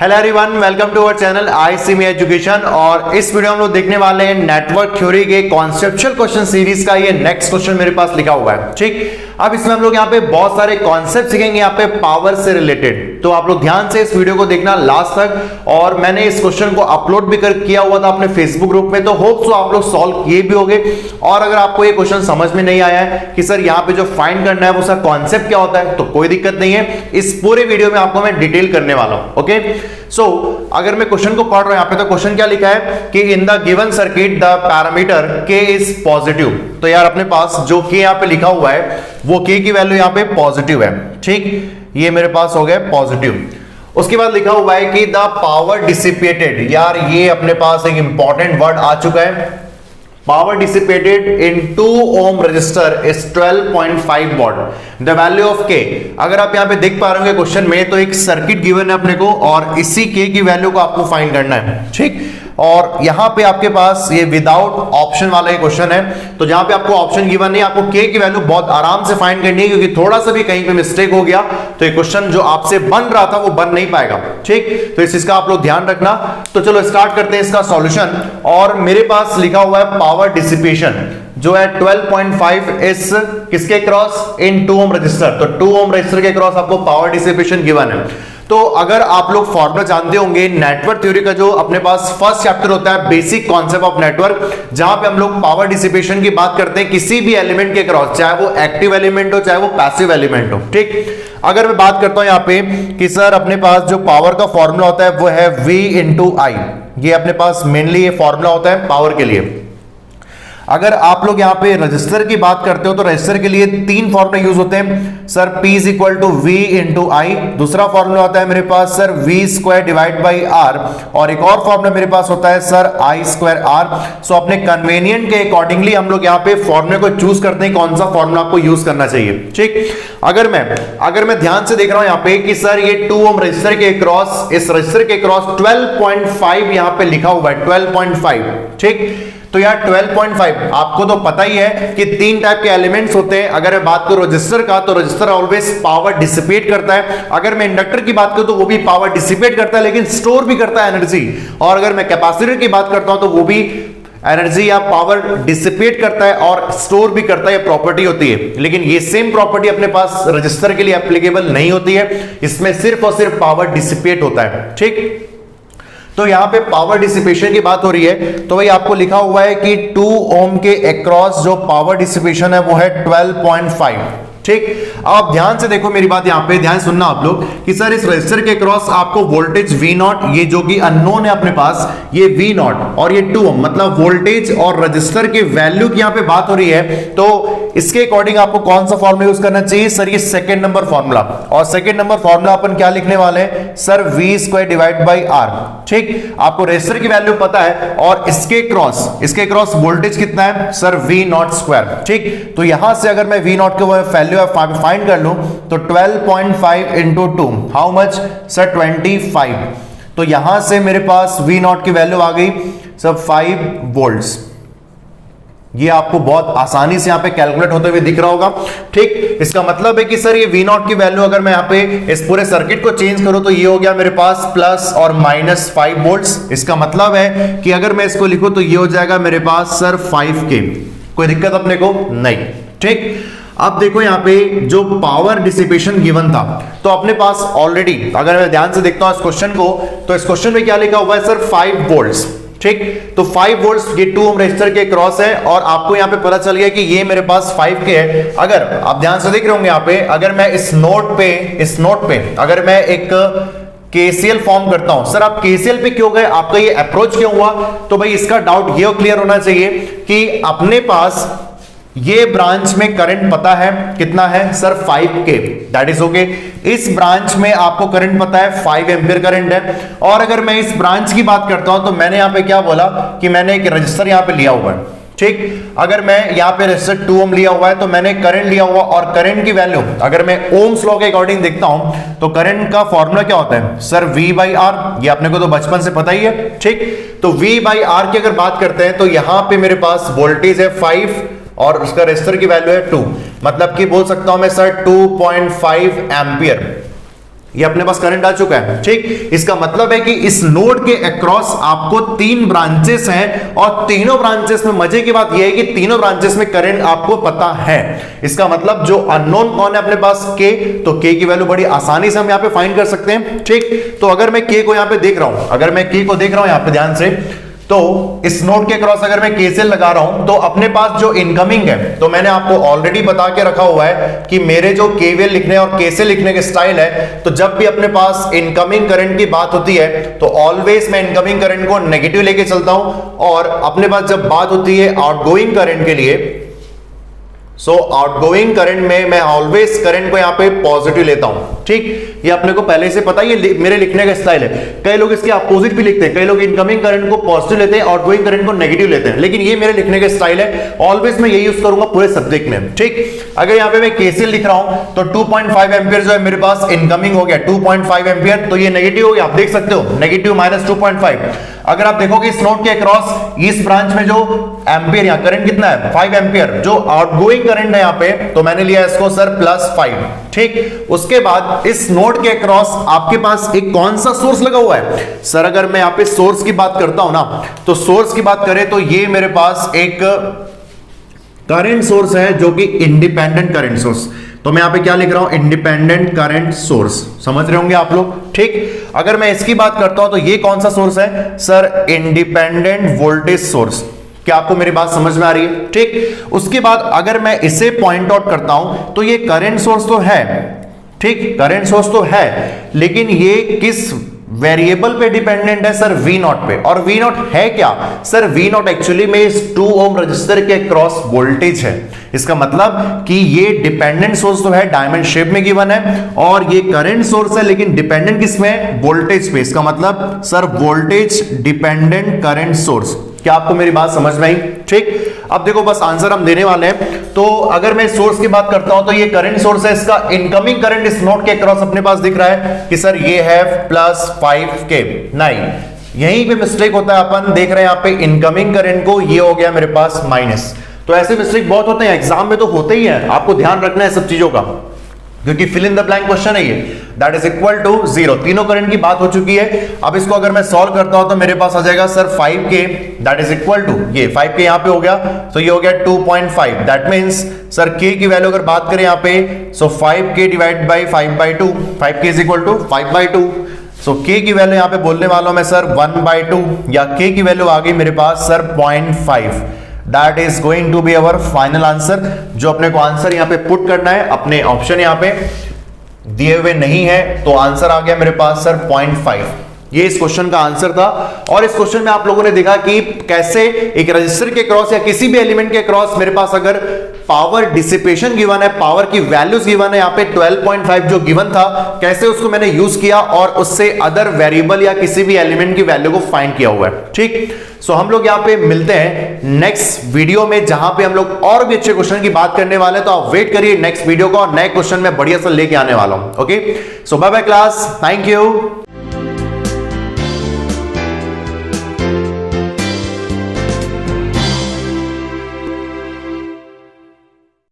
Hello everyone, welcome to our channel ICME education. और इस video में हम लोग देखने वाले हैं नेटवर्क थ्योरी के कॉन्सेप्चुअल क्वेश्चन सीरीज का ये नेक्स्ट क्वेश्चन मेरे पास लिखा हुआ है। ठीक, अब इसमें हम लोग यहाँ पे बहुत सारे कॉन्सेप्ट सीखेंगे यहाँ पे पावर से रिलेटेड, तो आप लोग ध्यान से इस वीडियो को देखना लास्ट तक। और मैंने इस क्वेश्चन को अपलोड भी किया हुआ था अपने फेसबुक ग्रुप में, तो होप सो आप लोग सॉल्व किए भी होंगे। और अगर आपको ये क्वेश्चन समझ में नहीं आया है कि सर यहाँ पे जो फाइंड करना है वो उसका कॉन्सेप्ट क्या होता है, तो कोई दिक्कत नहीं है, इस पूरे वीडियो में आपको मैं डिटेल करने वाला हूं। ओके, सो अगर मैं क्वेश्चन को पढ़ रहा हूं यहाँ पे, तो क्वेश्चन क्या लिखा है कि in the given circuit the parameter के इज पॉजिटिव। तो यार अपने पास जो के यहाँ पे लिखा हुआ है वो के की वैल्यू यहाँ पे पॉजिटिव है। ठीक, ये मेरे पास हो गया पॉजिटिव। उसके बाद लिखा हुआ है कि द पावर डिसिपेटेड, यार ये अपने पास एक इंपॉर्टेंट वर्ड आ चुका है। Power dissipated in 2 ohm resistor is 12.5 watt. The value of K, अगर आप यहाँ पे देख पा रहे होंगे क्वेश्चन में, तो एक सर्किट गिवन है अपने को और इसी K की वैल्यू को आपको फाइंड करना है। ठीक, और यहाँ पे आपके पास ये विदाउट ऑप्शन वाला क्वेश्चन है, तो जहां पे आपको ऑप्शन गिवन नहीं, आपको K की वैल्यू बहुत आराम से फाइंड करनी है, क्योंकि थोड़ा सा भी कहीं पे मिस्टेक हो गया तो ये क्वेश्चन जो आपसे बन रहा था वो बन नहीं पाएगा। ठीक, तो इस चीज का आप लोग ध्यान रखना। तो चलो स्टार्ट करते हैं इसका सॉल्यूशन। और मेरे पास लिखा हुआ है पावर डिसिपेशन जो है 12.5 इस किसके क्रॉस, इन 2 ओम रजिस्टर। तो 2 ओम रजिस्टर के क्रॉस आपको पावर डिसिपेशन गिवन है। तो अगर आप लोग फॉर्मूला जानते होंगे नेटवर्क थ्योरी का, जो अपने पास फर्स्ट चैप्टर होता है बेसिक कॉन्सेप्ट ऑफ नेटवर्क, जहां पे हम लोग पावर डिसिपेशन की बात करते हैं किसी भी एलिमेंट के क्रॉस, चाहे वो एक्टिव एलिमेंट हो चाहे वो पैसिव एलिमेंट हो। ठीक, अगर मैं बात करता हूं यहाँ पे कि सर अपने पास जो पावर का फॉर्मूला होता है वो है V इंटू आई, ये अपने पास मेनली ये फॉर्मूला होता है पावर के लिए। अगर आप लोग यहाँ पे रजिस्टर की बात करते हो तो रजिस्टर के लिए 3 फॉर्मूले यूज होते हैं sir, P is equal to V into I, दूसरा फॉर्मूला होता है मेरे पास sir V square divide by R, और एक और फॉर्मूला मेरे पास होता है sir I square R। So अपने कन्वीनियंट के अकॉर्डिंगली हम लोग यहाँ पे फॉर्मूले को चूज करते हैं कौन सा फॉर्मूला आपको यूज करना चाहिए। ठीक, अगर मैं ध्यान से देख रहा हूं यहाँ पे कि सर ये 2 ओम रजिस्टर के क्रॉस, इस रजिस्टर के क्रॉस 12.5 यहाँ पे लिखा हुआ है 12.5। ठीक, तो यार 12.5 आपको तो पता ही है कि 3 टाइप के एलिमेंट्स होते हैं। अगर मैं बात करूं रजिस्टर का, तो रजिस्टर ऑलवेज पावर डिसिपेट करता है। अगर मैं इंडक्टर की बात करूं तो वो भी पावर डिसिपेट करता है लेकिन स्टोर भी करता है एनर्जी। और अगर मैं कैपेसिटर की बात करता हूं तो वो भी एनर्जी या पावर डिसिपेट करता है और स्टोर भी करता है, ये प्रॉपर्टी होती है। लेकिन ये सेम प्रॉपर्टी अपने पास रजिस्टर के लिए एप्लीकेबल नहीं होती है, इसमें सिर्फ और सिर्फ पावर डिसिपेट होता है। ठीक, तो यहां पे पावर डिसिपेशन की बात हो रही है, तो भाई आपको लिखा हुआ है कि 2 ओम के अक्रॉस जो पावर डिसिपेशन है वो है 12.5। ठीक, आप ध्यान से देखो मेरी बात, यहां पे ध्यान सुनना आप लोग कि सर इस रजिस्टर के क्रॉस आपको वोल्टेज V0, ये जो कि अननोन है अपने पास, ये V0 और ये 2 ओम, मतलब वोल्टेज और रजिस्टर के वैल्यू की यहां पे बात हो रही है। तो इसके अकॉर्डिंग आपको कौन सा फॉर्मूला यूज करना चाहिए सर, ये सेकंड नंबर फॉर्मूला। और सेकंड नंबर फॉर्मूला अपन क्या लिखने वाले हैं sir, V square divide by R। ठीक, आपको रजिस्टर की वैल्यू पता है और इसके क्रॉस वोल्टेज कितना है सर, V0 स्क्वायर। ठीक, तो यहां से अगर मैं V0 के वैल्यू फाइंड कर लूं तो 12.5 इंटू 2 हाउ मच सर, 25। तो यहां से मेरे पास V0 की वैल्यू आ गई सर 5 वोल्ट्स। ये आपको बहुत आसानी से यहां पे कैलकुलेट होते हुए दिख रहा होगा। ठीक, इसका मतलब है कि सर ये V0 की वैल्यू अगर मैं यहां पे इस पूरे सर्किट को चेंज करूं तो ये हो गया मेरे पास प्लस और माइनस 5 वोल्ट्स। इसका मतलब है कि अगर मैं इसको लिखूं तो ये हो जाएगा मेरे पास सर 5K। कोई दिक्कत अपने को नहीं। ठीक, अब देखो यहाँ पे जो पावर डिसिपेशन गिवन था, तो अपने पास ऑलरेडी अगर मैं ध्यान से देखता हूं इस क्वेश्चन को, तो इस क्वेश्चन में क्या लिखा हुआ है सर, 5 वोल्ट्स। ठीक, तो 5 वोल्ट्स ये 2 ओम रजिस्टर के क्रॉस है और आपको यहाँ पे पता चल गया कि ये मेरे पास 5K है। अगर आप ध्यान से देख रहे होंगे यहाँ पे, अगर मैं इस नोट पे अगर मैं एक KCL फॉर्म करता हूं, सर आप KCL पे क्यों गए, आपका ये अप्रोच क्यों हुआ, तो भाई इसका डाउट ये क्लियर होना चाहिए कि अपने पास ये ब्रांच में करंट पता है कितना है sir, 5K, that is okay. इस ब्रांच में आपको करंट पता है 5 एम्पीयर करंट है। और अगर मैं इस ब्रांच की बात करता हूं तो मैंने यहां पे क्या बोला कि मैंने एक रजिस्टर यहां पे लिया हुआ है। ठीक, अगर मैं यहां पे रजिस्टर 2 ओम लिया हुआ है तो मैंने करंट लिया हुआ, और करंट की वैल्यू अगर मैं ओम्स लॉ के अकॉर्डिंग देखता हूं तो करंट का फॉर्मूला क्या होता है सर, V बाई R। ये अपने को तो बचपन से पता ही है। ठीक, तो V बाई R की अगर बात करते हैं तो यहां पे मेरे पास वोल्टेज है 5 और उसका रेजिस्टर की वैल्यू है 2, मतलब कि बोल सकता हूं मैं सर 2.5 एम्पियर। ये अपने पास करंट आ चुका है, ठीक। इसका मतलब है कि इस नोड के अक्रॉस आपको 3 ब्रांचेस हैं और तीनों ब्रांचेस में मजे की बात यह है कि तीनों ब्रांचेस में करंट आपको पता है। इसका मतलब जो अननोन कौन है अपने पास, के, तो के की वैल्यू बड़ी आसानी से हम यहां पे फाइंड कर सकते हैं, ठीक। तो अगर मैं के को यहां पे देख रहा हूं, अगर मैं के को देख रहा हूं यहां पे ध्यान से, तो इस नोड के क्रॉस अगर मैं केसीएल लगा रहा हूं तो अपने पास जो इनकमिंग है, तो मैंने आपको ऑलरेडी बता के रखा हुआ है कि मेरे जो केवीएल लिखने और केसीएल लिखने के स्टाइल है, तो जब भी अपने पास इनकमिंग करंट की बात होती है तो ऑलवेज मैं इनकमिंग करंट को नेगेटिव लेके चलता हूं, और अपने पास जब बात होती है आउटगोइंग करंट के लिए, सो आउटगोइंग करंट में मैं ऑलवेज करंट को यहां पे पॉजिटिव लेता हूं, ठीक। ये अपने को पहले से पता है, ये मेरे लिखने का स्टाइल है। कई लोग इसके अपोजिट भी लिखते हैं, कई लोग इनकमिंग करंट को पॉजिटिव लेते हैं, आउटगोइंग करंट को नेगेटिव लेते हैं, लेकिन ये मेरे लिखने का स्टाइल है, ऑलवेज मैं यही यूज करूंगा पूरे सब्जेक्ट में, ठीक। अगर यहां पे मैं केसीएल लिख रहा हूं तो 2.5 एंपियर जो है मेरे पास इनकमिंग हो गया 2.5 एंपियर, तो ये नेगेटिव हो गया, आप देख सकते हो नेगेटिव माइनस 2.5। अगर आप देखोगे इस नोड के अक्रॉस इस ब्रांच में जो एंपियर यहां करंट कितना है 5 एंपियर, जो आउटगोइंग करंट है यहां पे, तो मैंने लिया इसको सर +5, ठीक। उसके बाद इस नोड के अक्रॉस आपके पास एक कौन सा सोर्स लगा हुआ है सर, अगर मैं यहां पे सोर्स की बात करता हूं ना, तो सोर्स की बात करें तो ये मेरे पास एक करंट सोर्स है जो कि इंडिपेंडेंट करंट सोर्स, तो मैं यहां पे क्या लिख रहा हूं, इंडिपेंडेंट करंट सोर्स, समझ रहे होंगे आप लोग, ठीक। अगर मैं इसकी बात करता हूं तो ये कौन सा सोर्स है सर, इंडिपेंडेंट वोल्टेज सोर्स। क्या आपको मेरी बात समझ में आ रही है, ठीक। उसके बाद अगर मैं इसे पॉइंट आउट करता हूं तो ये करंट सोर्स तो है, ठीक, करंट सोर्स तो है, लेकिन ये किस वेरिएबल पे डिपेंडेंट है सर, V नॉट पे। और V नॉट है क्या सर, V नॉट एक्चुअली में इस 2 ओम रजिस्टर के क्रॉस वोल्टेज है। इसका मतलब कि ये डिपेंडेंट सोर्स तो है, डायमंड शेप में गिवन है, और ये करंट सोर्स है, लेकिन डिपेंडेंट किसमें है, वोल्टेज पे। इसका मतलब sir voltage dependent current source. क्या आपको मेरी बात समझ में आई, ठीक। अब देखो बस आंसर हम देने वाले हैं। तो अगर मैं सोर्स की बात करता हूं तो ये करंट सोर्स है, इसका इनकमिंग करंट इस नोड के क्रॉस अपने पास दिख रहा है कि सर ये है +5K। नहीं, यहीं पे मिस्टेक होता है, अपन देख रहे हैं यहाँ पे इनकमिंग करंट को, ये हो गया मेरे पास माइनस। तो ऐसे मिस्टेक बहुत होते हैं, एग्जाम में तो होते ही है, आपको ध्यान रखना है सब चीजों का, क्योंकि fill in the blank question है ये। दैट इज इक्वल टू 0, तीनों करंट की बात हो चुकी है। अब इसको अगर मैं सॉल्व करता हूं तो मेरे पास आ जाएगा sir 5K, that is equal to, ये 5K यहां पे हो गया, तो ये हो गया 2.5। दैट मींस सर K की वैल्यू अगर बात करें यहां पे, so 5K divide by 5/2, 5K is equal to 5/2। So K की वैल्यू यहां पे बोलने वाला हूं मैं सर 1/2, या K की वैल्यू आ गई मेरे पास sir 0.5। That is going to be our final answer. जो अपने को आंसर यहां पे पुट करना है, अपने ऑप्शन यहां पे दिए हुए नहीं है, तो आंसर आ गया मेरे पास सर 0.5। ये इस क्वेश्चन का आंसर था। और इस क्वेश्चन में आप लोगों ने देखा कि कैसे एक रजिस्टर के क्रॉस या किसी भी एलिमेंट के क्रॉस मेरे पास अगर पावर डिसिपेशन गिवन है, पावर की वैल्यूज गिवन है, यहाँ पे 12.5 जो गिवन था, कैसे उसको मैंने यूज किया और उससे अदर वेरिएबल या किसी भी एलिमेंट की वैल्यू को फाइंड किया हुआ है, ठीक। सो हम लोग यहाँ पे मिलते हैं नेक्स्ट वीडियो में, जहां पे हम लोग और भी अच्छे क्वेश्चन की बात करने वाले हैं। तो आप वेट करिए नेक्स्ट वीडियो का, और नए क्वेश्चन में बढ़िया सा लेके आने वाला हूं। Okay, so bye bye class, thank you.